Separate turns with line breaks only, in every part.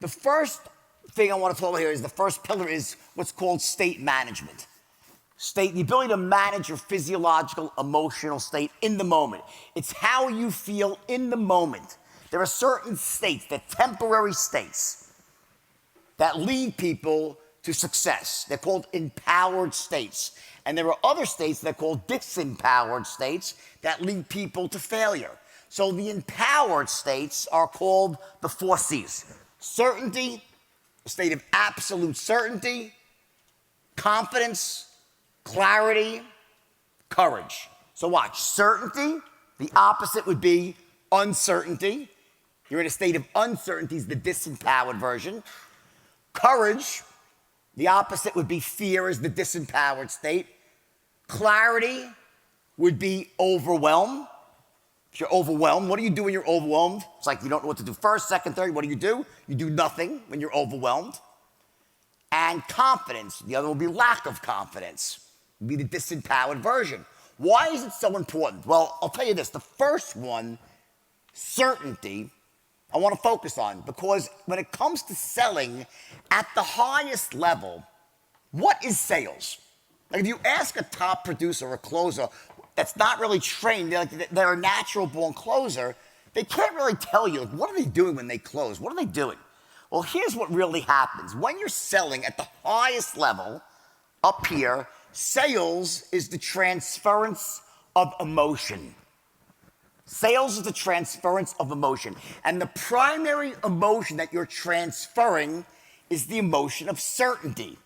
first thing I want to talk about here is the first pillar is what's called state management. The ability to manage your physiological, emotional state in the moment. It's how you feel in the moment. There are certain states, the temporary states, that lead people to success. They're called empowered states. And there are other states that are called disempowered states that lead people to failure. So the empowered states are called the 4 C's. Certainty, a state of absolute certainty, confidence, clarity, courage. So watch, certainty, the opposite would be uncertainty. You're in a state of uncertainty, is the disempowered version. Courage, the opposite would be fear, is the disempowered state. Clarity would be overwhelmed. If you're overwhelmed, what do you do when you're overwhelmed? It's like you don't know what to do first, second, third. What do? You do nothing when you're overwhelmed. And confidence, the other will be lack of confidence. Would be the disempowered version. Why is it so important? Well, I'll tell you this. The first one, certainty, I want to focus on, because when it comes to selling at the highest level, what is sales? Like if you ask a top producer or a closer that's not really trained, they're a natural born closer, they can't really tell you, like, what are they doing when they close? What are they doing? Well, here's what really happens. When you're selling at the highest level, up here, sales is the transference of emotion. Sales is the transference of emotion. And the primary emotion that you're transferring is the emotion of certainty.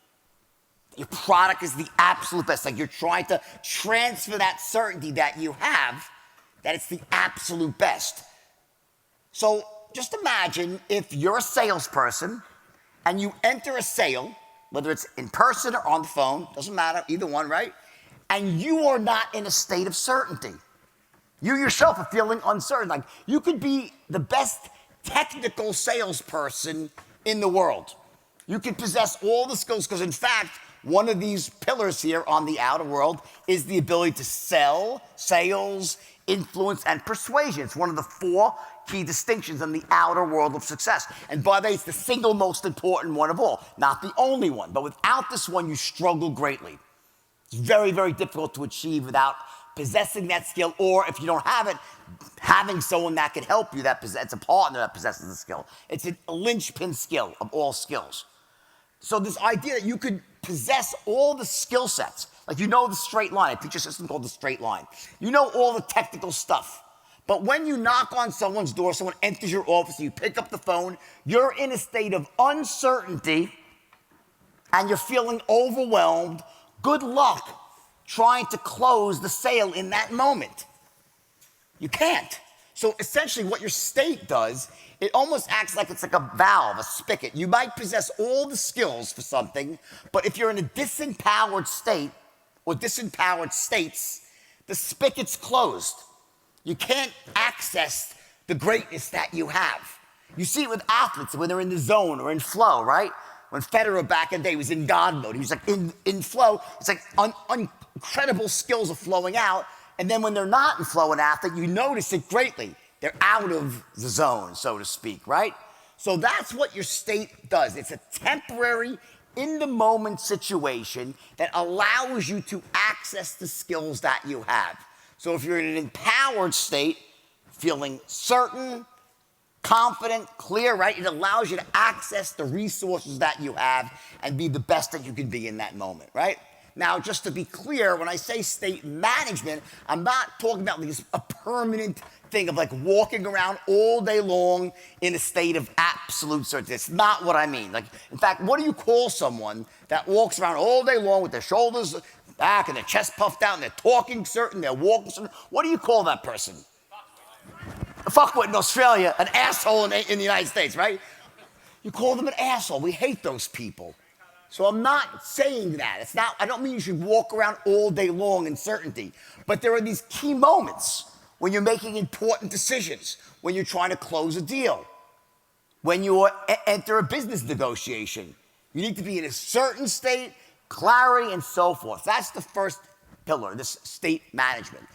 Your product is the absolute best. Like you're trying to transfer that certainty that you have, that it's the absolute best. So just imagine if you're a salesperson and you enter a sale, whether it's in person or on the phone, doesn't matter, either one, right? And you are not in a state of certainty. You yourself are feeling uncertain. Like you could be the best technical salesperson in the world. You could possess all the skills, because in fact, one of these pillars here on the outer world is the ability to sell, sales, influence, and persuasion. It's one of the 4 key distinctions in the outer world of success. And by the way, it's the single most important one of all. Not the only one, but without this one, you struggle greatly. It's very, very difficult to achieve without possessing that skill, or if you don't have it, having someone that can help you, it's a partner that possesses the skill. It's a linchpin skill of all skills. So this idea that you could possess all the skill sets, like you know the straight line, I teach a system called the straight line. You know all the technical stuff. But when you knock on someone's door, someone enters your office, you pick up the phone, you're in a state of uncertainty and you're feeling overwhelmed. Good luck trying to close the sale in that moment. You can't. So essentially what your state does, it almost acts like it's like a valve, a spigot. You might possess all the skills for something, but if you're in a disempowered state or disempowered states, the spigot's closed. You can't access the greatness that you have. You see it with athletes when they're in the zone or in flow, right? When Federer back in the day was in God mode, he was like in flow. It's like incredible skills are flowing out. And then when they're not in flow, an athlete, you notice it greatly. They're out of the zone, so to speak, right? So that's what your state does. It's a temporary, in-the-moment situation that allows you to access the skills that you have. So if you're in an empowered state, feeling certain, confident, clear, right? It allows you to access the resources that you have and be the best that you can be in that moment, right? Now, just to be clear, when I say state management, I'm not talking about a permanent thing of like walking around all day long in a state of absolute certainty. It's not what I mean. Like, in fact, what do you call someone that walks around all day long with their shoulders back and their chest puffed out and they're talking certain, they're walking certain? What do you call that person? A fuckwit in Australia, an asshole in the United States, right? You call them an asshole. We hate those people. So I'm not saying that. I don't mean you should walk around all day long in certainty. But there are these key moments when you're making important decisions, when you're trying to close a deal, when you enter a business negotiation. You need to be in a certain state, clarity, and so forth. That's the first pillar, this state management.